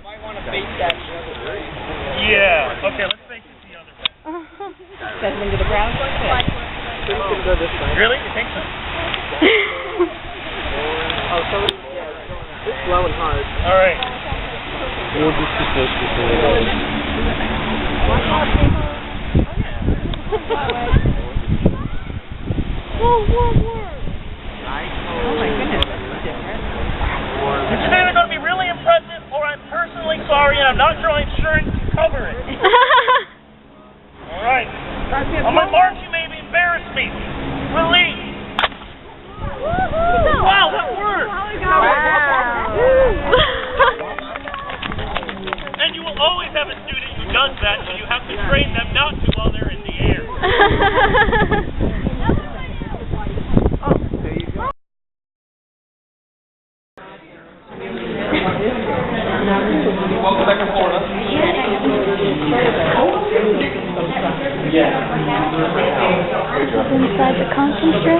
Might want to face that the other way. Yeah. Okay, let's face it the other way. Send them to the ground. Really? You think so? Oh, so it's slow and hard. All right. We'll just be supposed to say Oh my goodness, that's different. It's either going to be really impressive or I'm personally sorry and I'm not drawing insurance to cover it. All right. On my mark, you may embarrass me. Release. Wow, that worked. And you will always have a student who does that, so you have to train them not to while they're in the air. Oh, there you go. welcome back to Florida. Inside the conference strip.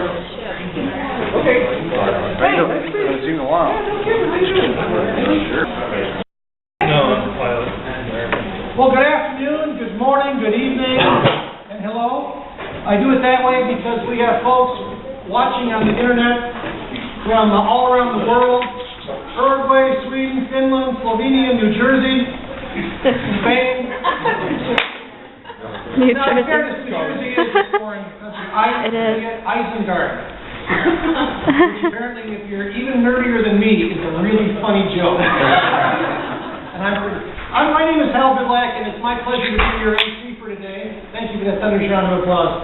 Okay. Hey, it's been a while. Well, good afternoon, good morning, good evening, and hello. I do it that way because we have folks watching on the internet from all around the world: Uruguay, Sweden, Finland, Slovenia, New Jersey, Spain. New Now, in Jersey. fairness, New Jersey is a foreign country. It is. Isengard, which apparently, if you're even nerdier than me, is a really funny joke. And my name is Hal Bidlack, and it's my pleasure to be your MC for today. Thank you for that thunderous round of applause.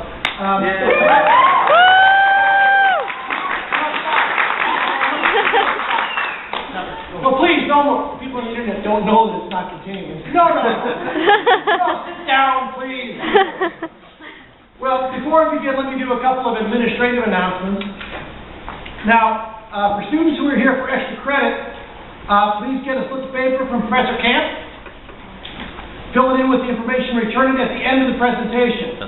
Well, please don't. People on the internet don't know that it's not continuing. No, sit down, please. Well, before I begin, let me do a couple of administrative announcements. Now, for students who are here for extra credit, please get a slip of paper from Professor Camp. Fill it in with the information, return it at the end of the presentation.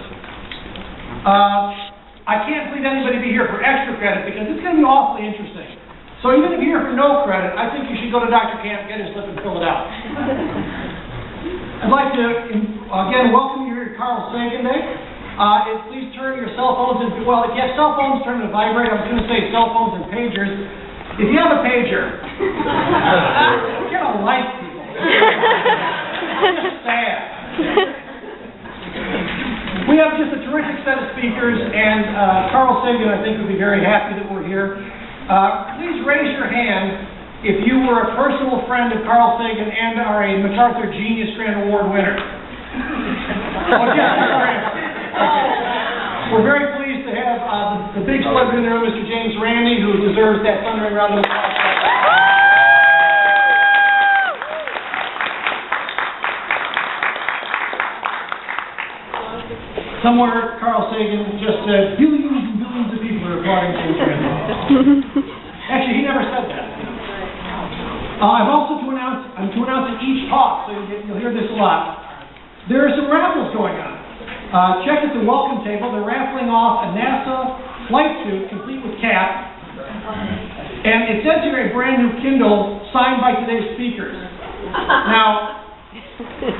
I can't believe anybody be here for extra credit because it's going to be awfully interesting. So even if you're here for no credit, I think you should go to Dr. Camp, get his slip and fill it out. I'd like to, again, welcome you here to Carl Sagan Day. Please turn your cell phones into, well, if you have cell phones, turn them to vibrate. I was going to say cell phones and pagers. If you have a pager, get a light, people. It's sad. We have just a terrific set of speakers, and Carl Sagan, I think, would be very happy that we're here. Please raise your hand if you were a personal friend of Carl Sagan and are a MacArthur Genius Grant Award winner. We're very pleased to have the big celebrity in the room, Mr. James Randi, who deserves that thundering round of applause. Somewhere, Carl Sagan just said, billions and billions of people are applauding James Randi. Actually, he never said that. I'm also to announce in each talk, so you'll hear this a lot. There are some raffles going on. Check at the welcome table. They're raffling off a NASA flight suit complete with cap. And it says here a brand new Kindle signed by today's speakers. Now,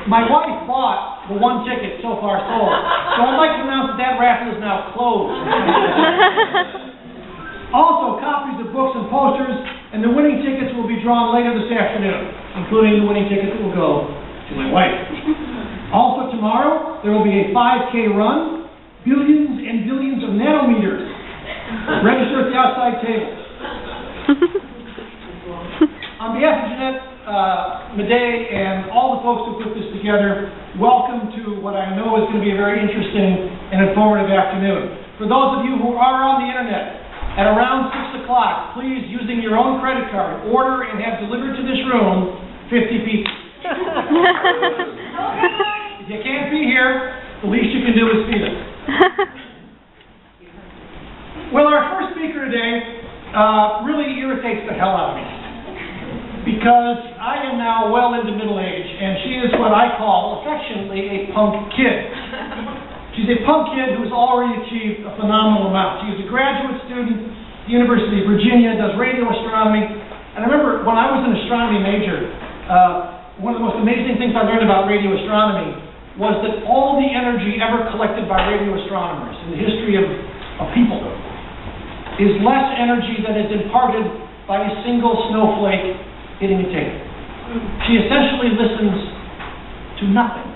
my wife bought the one ticket so far sold. So I'd like to announce that raffle is now closed. Also, copies of books and posters, and the winning tickets will be drawn later this afternoon, including the winning ticket that will go to my wife. Also tomorrow, there will be a 5K run, billions and billions of nanometers. Register at the outside table. On behalf of Jeanette Madej and all the folks who put this together, welcome to what I know is going to be a very interesting and informative afternoon. For those of you who are on the internet, at around 6 o'clock, please, using your own credit card, order and have delivered to this room 50 pizzas. If you can't be here, the least you can do is feed us. Well, our first speaker today really irritates the hell out of me, because I am now well into middle age, and she is what I call, affectionately, a punk kid. She's a punk kid who has already achieved a phenomenal amount. She's a graduate student at the University of Virginia, does radio astronomy, and I remember when I was an astronomy major, one of the most amazing things I learned about radio astronomy was that all the energy ever collected by radio astronomers in the history of people is less energy than is imparted by a single snowflake hitting a tape. She essentially listens to nothing.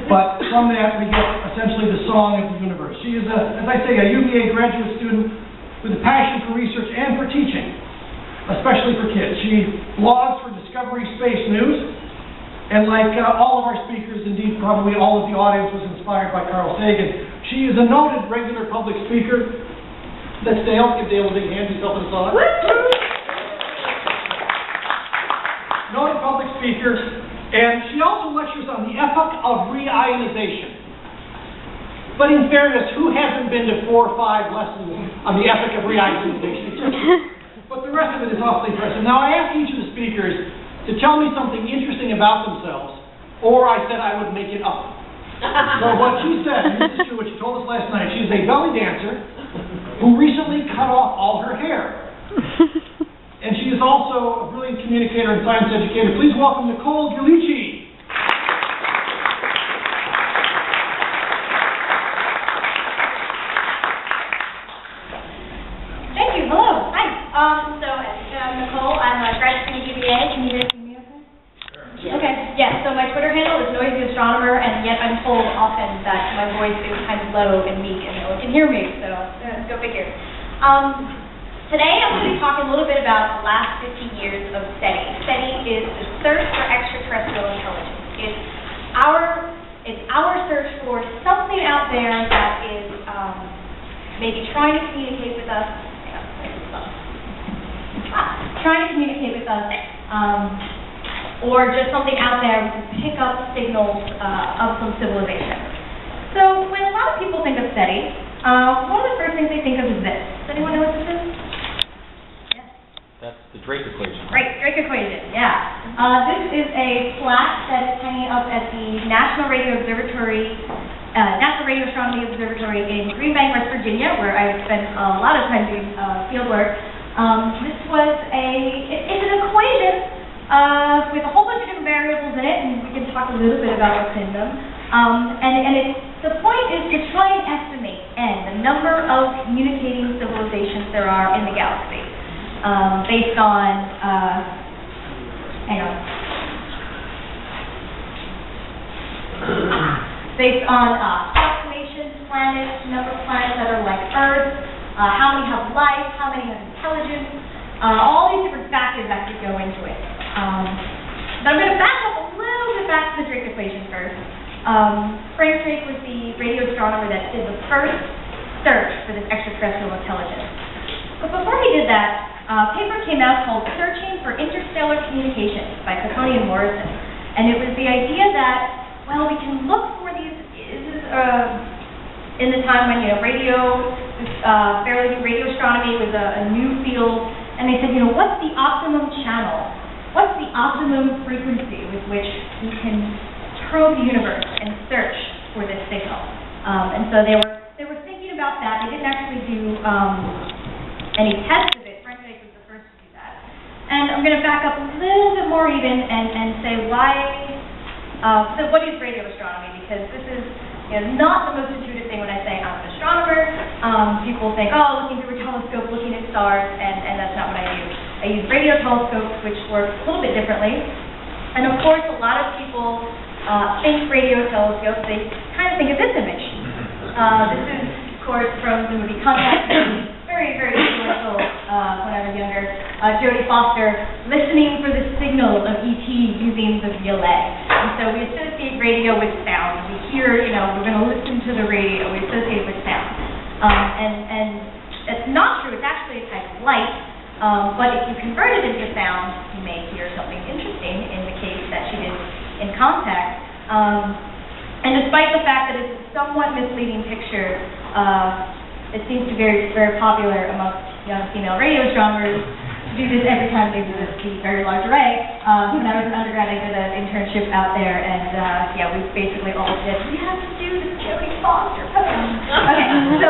But from that, we get essentially the song of the universe. She is, as I say, a UVA graduate student with a passion for research and for teaching, especially for kids. She blogs for Discovery Space News, and like all of our speakers, indeed probably all of the audience was inspired by Carl Sagan. She is a noted regular public speaker. That's Dale. Give Dale a big hand. He's helping us all. Noted public speaker. And she also lectures on the epoch of reionization. But in fairness, who hasn't been to 4 or 5 lessons on the epoch of reionization? But the rest of it is awfully impressive. Now, I asked each of the speakers to tell me something interesting about themselves, or I said I would make it up. So what she said, and this is true, what she told us last night, she is a belly dancer who recently cut off all her hair. And she is also a brilliant communicator and science educator. Please welcome Nicole Giulici. Thank you. Hello. Hi. I'm Nicole. I'm a graduate student at UVA. Can you guys see me okay? Sure. Okay. Yeah. So my Twitter handle is Noisy Astronomer, and yet I'm told often that my voice is kind of low and meek, and no one can hear me. So go figure. Today I'm going to be talking a little bit about the last 50 years of SETI. SETI is the search for extraterrestrial intelligence. It's our search for something out there that is maybe trying to communicate with us. Trying to communicate with us, or just something out there we can pick up signals of some civilization. So when a lot of people think of SETI, one of the first things they think of is this. Does anyone know what this is? That's the Drake equation. Right, Drake equation, yeah. This is a plaque that is hanging up at the National Radio Astronomy Observatory in Green Bank, West Virginia, where I spent a lot of time doing field work. It's an equation with a whole bunch of different variables in it, and we can talk a little bit about what's in them. The point is to try and estimate the number of communicating civilizations there are in the galaxy. Based on, approximations, planets, number of planets that are like Earth, how many have life, how many have intelligence, all these different factors that could go into it. But I'm going to back up a little bit back to the Drake equation first. Frank Drake was the radio astronomer that did the first search for this extraterrestrial intelligence. But before he did that, a paper came out called Searching for Interstellar Communications by Coconey and Morrison. And it was the idea that, well, we can look for these, in the time when, radio astronomy was a new field, and they said, what's the optimum channel? What's the optimum frequency with which we can probe the universe and search for this signal? And so they were thinking about that. They didn't actually do any tests of it. Frank Drake was the first to do that. And I'm going to back up a little bit more even and say why. So what is radio astronomy? Because this is not the most intuitive thing when I say I'm an astronomer. People think, looking through a telescope, looking at stars, and that's not what I do. I use radio telescopes, which work a little bit differently. And of course, a lot of people think radio telescopes, they kind of think of this image. This is, of course, from the movie Contact. Very, very influential when I was younger. Jodie Foster listening for the signal of ET using the VLA. And so we associate radio with sound. We hear, we're going to listen to the radio. We associate it with sound. And it's not true. It's actually a type of light. But if you convert it into sound, you may hear something interesting in the case that she did in Contact. And despite the fact that it's a somewhat misleading picture, it seems to be very, very popular amongst young female radio astronomers to do this every time they visit the Very Large Array. When I was an undergrad, I did an internship out there, and we basically all said, we have to do this Jodie Foster poem. Okay, so